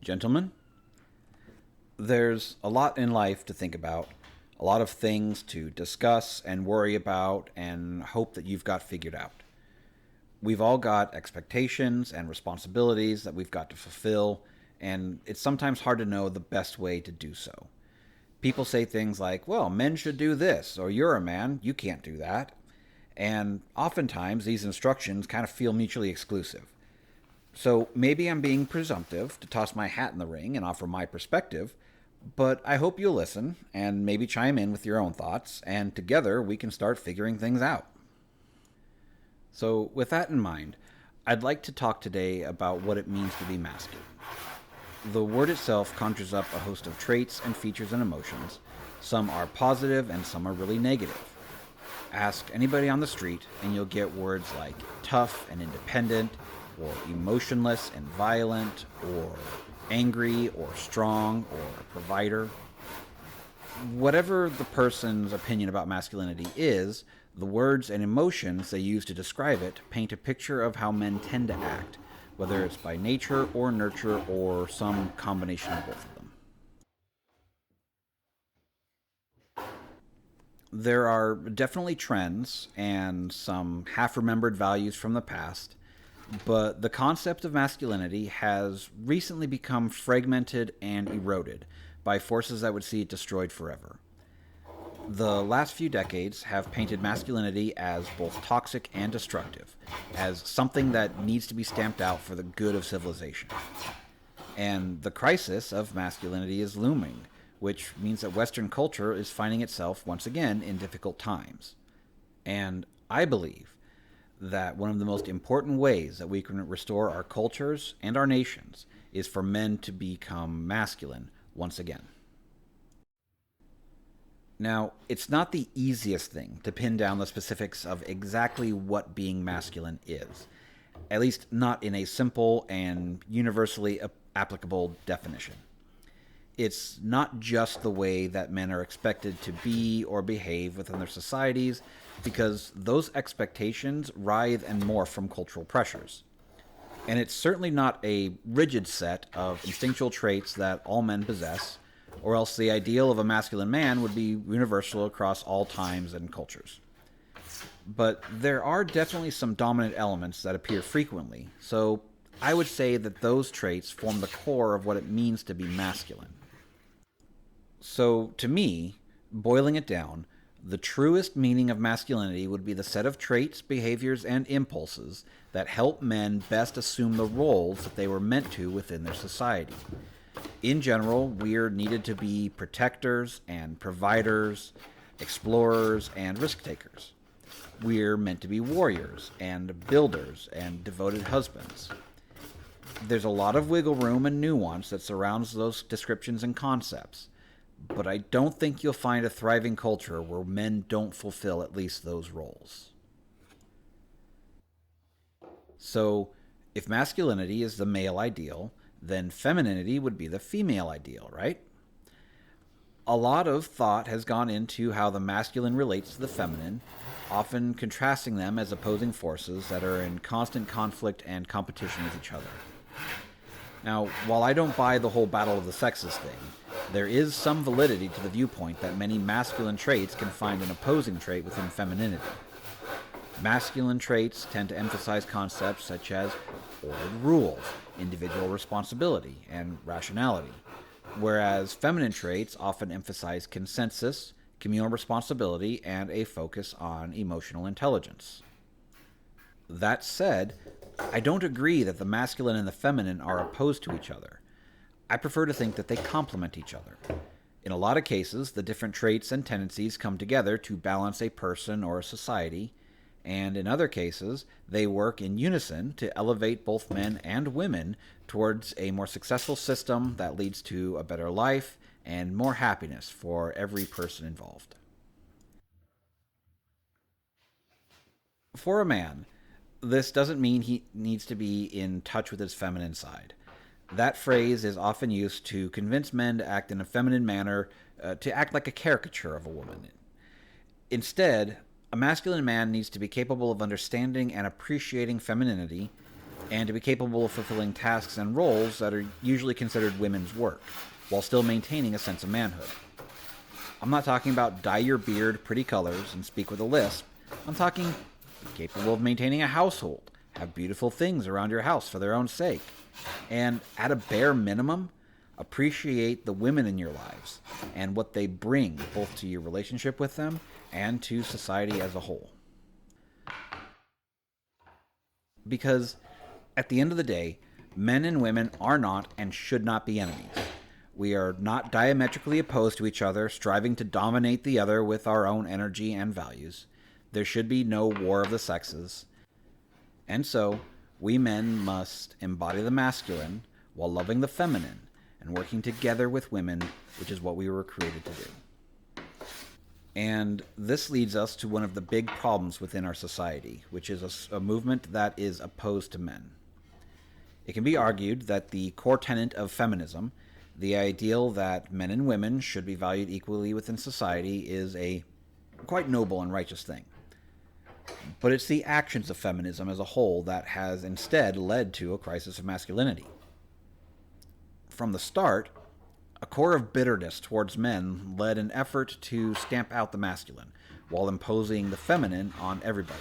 Gentlemen, there's a lot in life to think about, a lot of things to discuss and worry about and hope that you've got figured out. We've all got expectations and responsibilities that we've got to fulfill, and it's sometimes hard to know the best way to do so. People say things like, well, men should do this, or you're a man, you can't do that. And oftentimes these instructions kind of feel mutually exclusive. So maybe I'm being presumptive to toss my hat in the ring and offer my perspective, but I hope you'll listen and maybe chime in with your own thoughts, and together we can start figuring things out. So, with that in mind, I'd like to talk today about what it means to be masculine. The word itself conjures up a host of traits and features and emotions. Some are positive and some are really negative. Ask anybody on the street, and you'll get words like tough and independent, or emotionless and violent, or angry, or strong, or provider. Whatever the person's opinion about masculinity is, the words and emotions they use to describe it paint a picture of how men tend to act, whether it's by nature or nurture or some combination of both of them. There are definitely trends and some half remembered values from the past, but the concept of masculinity has recently become fragmented and eroded by forces that would see it destroyed forever. The last few decades have painted masculinity as both toxic and destructive, as something that needs to be stamped out for the good of civilization. And the crisis of masculinity is looming, which means that Western culture is finding itself once again in difficult times. And I believe that one of the most important ways that we can restore our cultures and our nations is for men to become masculine once again. Now, it's not the easiest thing to pin down the specifics of exactly what being masculine is, at least not in a simple and universally applicable definition. It's not just the way that men are expected to be or behave within their societies, because those expectations writhe and morph from cultural pressures. And it's certainly not a rigid set of instinctual traits that all men possess, or else the ideal of a masculine man would be universal across all times and cultures. But there are definitely some dominant elements that appear frequently, so I would say that those traits form the core of what it means to be masculine. So, to me, boiling it down, the truest meaning of masculinity would be the set of traits, behaviors, and impulses that help men best assume the roles that they were meant to within their society. In general, we're needed to be protectors and providers, explorers and risk takers. We're meant to be warriors and builders and devoted husbands. There's a lot of wiggle room and nuance that surrounds those descriptions and concepts, but I don't think you'll find a thriving culture where men don't fulfill at least those roles. So, if masculinity is the male ideal, then femininity would be the female ideal, right? A lot of thought has gone into how the masculine relates to the feminine, often contrasting them as opposing forces that are in constant conflict and competition with each other. Now, while I don't buy the whole battle of the sexes thing, there is some validity to the viewpoint that many masculine traits can find an opposing trait within femininity. Masculine traits tend to emphasize concepts such as ordered rules, individual responsibility, and rationality, whereas feminine traits often emphasize consensus, communal responsibility, and a focus on emotional intelligence. That said, I don't agree that the masculine and the feminine are opposed to each other. I prefer to think that they complement each other. In a lot of cases, the different traits and tendencies come together to balance a person or a society, and in other cases, they work in unison to elevate both men and women towards a more successful system that leads to a better life and more happiness for every person involved. For a man, this doesn't mean he needs to be in touch with his feminine side. That phrase is often used to convince men to act in a feminine manner, to act like a caricature of a woman. Instead, a masculine man needs to be capable of understanding and appreciating femininity, and to be capable of fulfilling tasks and roles that are usually considered women's work, while still maintaining a sense of manhood. I'm not talking about dye your beard pretty colors and speak with a lisp. I'm talking be capable of maintaining a household, have beautiful things around your house for their own sake, and at a bare minimum, appreciate the women in your lives and what they bring both to your relationship with them and to society as a whole. Because at the end of the day, men and women are not and should not be enemies. We are not diametrically opposed to each other, striving to dominate the other with our own energy and values. There should be no war of the sexes. And so, we men must embody the masculine while loving the feminine and working together with women, which is what we were created to do. And this leads us to one of the big problems within our society, which is a movement that is opposed to men. It can be argued that the core tenet of feminism, the ideal that men and women should be valued equally within society, is a quite noble and righteous thing. But it's the actions of feminism as a whole that has instead led to a crisis of masculinity. From the start, a core of bitterness towards men led an effort to stamp out the masculine, while imposing the feminine on everybody.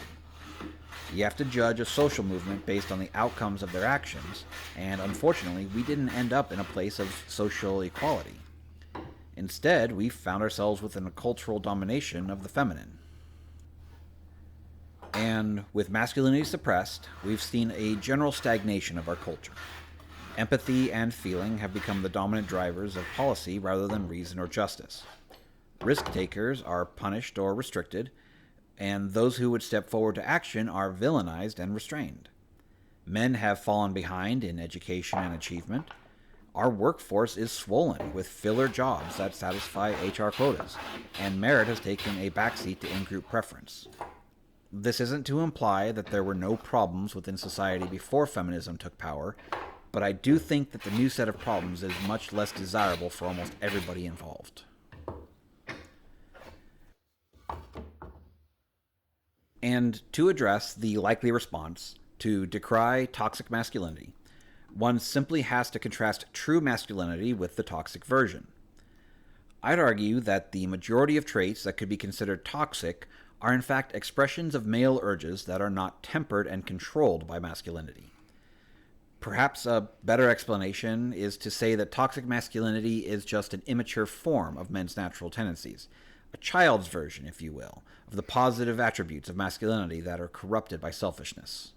You have to judge a social movement based on the outcomes of their actions, and unfortunately, we didn't end up in a place of social equality. Instead, we found ourselves within a cultural domination of the feminine. And with masculinity suppressed, we've seen a general stagnation of our culture. Empathy and feeling have become the dominant drivers of policy rather than reason or justice. Risk takers are punished or restricted, and those who would step forward to action are villainized and restrained. Men have fallen behind in education and achievement. Our workforce is swollen with filler jobs that satisfy HR quotas, and merit has taken a backseat to in-group preference. This isn't to imply that there were no problems within society before feminism took power, but I do think that the new set of problems is much less desirable for almost everybody involved. And to address the likely response to decry toxic masculinity, one simply has to contrast true masculinity with the toxic version. I'd argue that the majority of traits that could be considered toxic are in fact expressions of male urges that are not tempered and controlled by masculinity. Perhaps a better explanation is to say that toxic masculinity is just an immature form of men's natural tendencies, a child's version, if you will, of the positive attributes of masculinity that are corrupted by selfishness.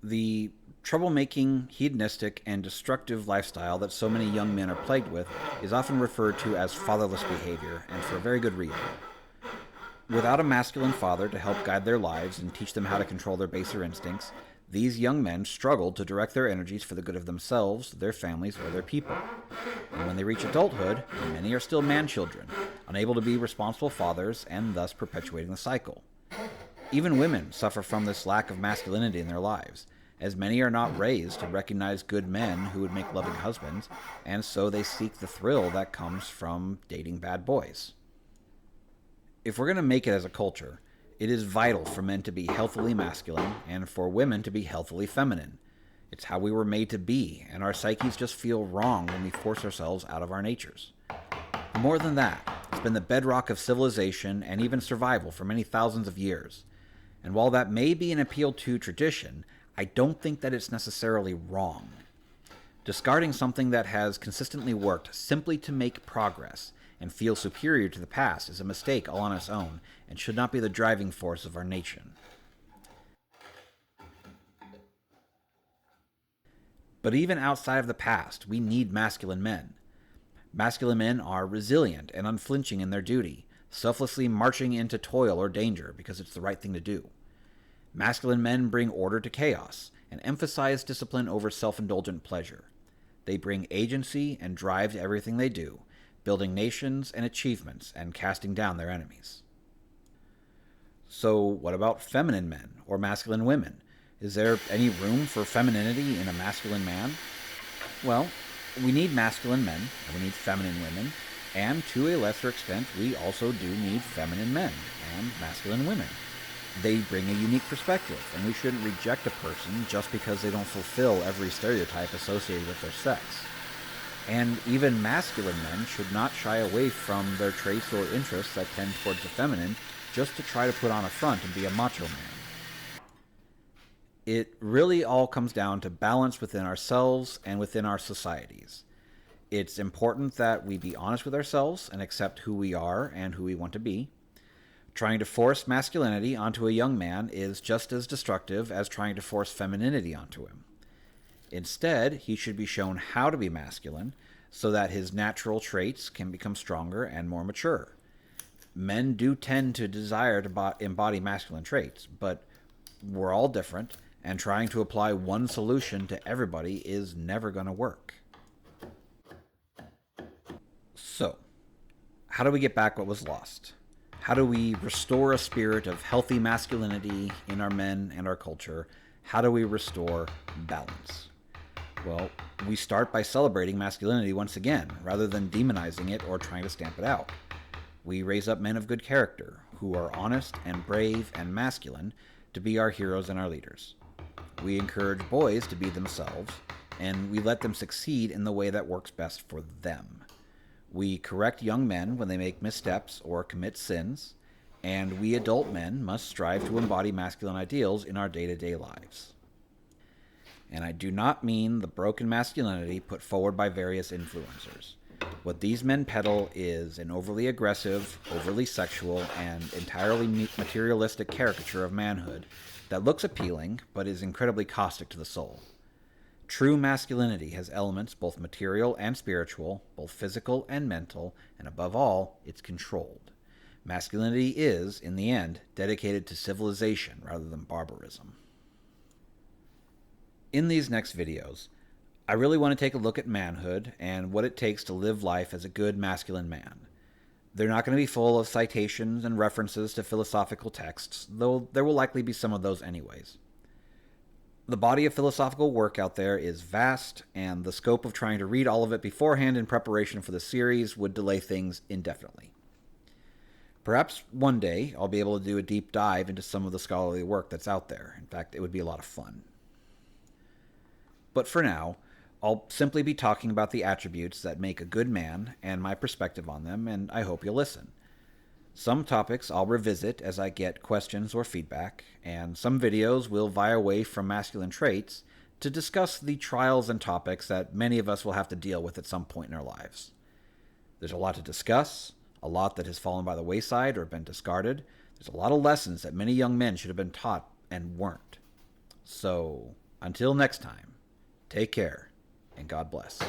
The troublemaking, hedonistic, and destructive lifestyle that so many young men are plagued with is often referred to as fatherless behavior, and for a very good reason. Without a masculine father to help guide their lives and teach them how to control their baser instincts, these young men struggle to direct their energies for the good of themselves, their families, or their people. And when they reach adulthood, many are still man-children, unable to be responsible fathers, and thus perpetuating the cycle. Even women suffer from this lack of masculinity in their lives, as many are not raised to recognize good men who would make loving husbands, and so they seek the thrill that comes from dating bad boys. If we're going to make it as a culture, it is vital for men to be healthily masculine and for women to be healthily feminine. It's how we were made to be, and our psyches just feel wrong when we force ourselves out of our natures. More than that, it's been the bedrock of civilization and even survival for many thousands of years. And while that may be an appeal to tradition, I don't think that it's necessarily wrong. Discarding something that has consistently worked simply to make progress and feel superior to the past is a mistake all on its own and should not be the driving force of our nation. But even outside of the past, we need masculine men. Masculine men are resilient and unflinching in their duty, selflessly marching into toil or danger because it's the right thing to do. Masculine men bring order to chaos and emphasize discipline over self-indulgent pleasure. They bring agency and drive to everything they do, building nations and achievements and casting down their enemies. So what about feminine men or masculine women? Is there any room for femininity in a masculine man? Well, we need masculine men, and we need feminine women, and to a lesser extent, we also do need feminine men and masculine women. They bring a unique perspective, and we shouldn't reject a person just because they don't fulfill every stereotype associated with their sex. And even masculine men should not shy away from their traits or interests that tend towards the feminine just to try to put on a front and be a macho man. It really all comes down to balance within ourselves and within our societies. It's important that we be honest with ourselves and accept who we are and who we want to be. Trying to force masculinity onto a young man is just as destructive as trying to force femininity onto him. Instead, he should be shown how to be masculine so that his natural traits can become stronger and more mature. Men do tend to desire to embody masculine traits, but we're all different, and trying to apply one solution to everybody is never going to work. So, how do we get back what was lost? How do we restore a spirit of healthy masculinity in our men and our culture? How do we restore balance? Well, we start by celebrating masculinity once again, rather than demonizing it or trying to stamp it out. We raise up men of good character, who are honest and brave and masculine, to be our heroes and our leaders. We encourage boys to be themselves, and we let them succeed in the way that works best for them. We correct young men when they make missteps or commit sins, and we adult men must strive to embody masculine ideals in our day-to-day lives. And I do not mean the broken masculinity put forward by various influencers. What these men peddle is an overly aggressive, overly sexual, and entirely materialistic caricature of manhood that looks appealing, but is incredibly caustic to the soul. True masculinity has elements both material and spiritual, both physical and mental, and above all, it's controlled. Masculinity is, in the end, dedicated to civilization rather than barbarism. In these next videos, I really want to take a look at manhood and what it takes to live life as a good masculine man. They're not going to be full of citations and references to philosophical texts, though there will likely be some of those anyways. The body of philosophical work out there is vast, and the scope of trying to read all of it beforehand in preparation for the series would delay things indefinitely. Perhaps one day I'll be able to do a deep dive into some of the scholarly work that's out there. In fact, it would be a lot of fun. But for now, I'll simply be talking about the attributes that make a good man and my perspective on them, and I hope you'll listen. Some topics I'll revisit as I get questions or feedback, and some videos will vie away from masculine traits to discuss the trials and topics that many of us will have to deal with at some point in our lives. There's a lot to discuss, a lot that has fallen by the wayside or been discarded. There's a lot of lessons that many young men should have been taught and weren't. So, until next time, take care, and God bless.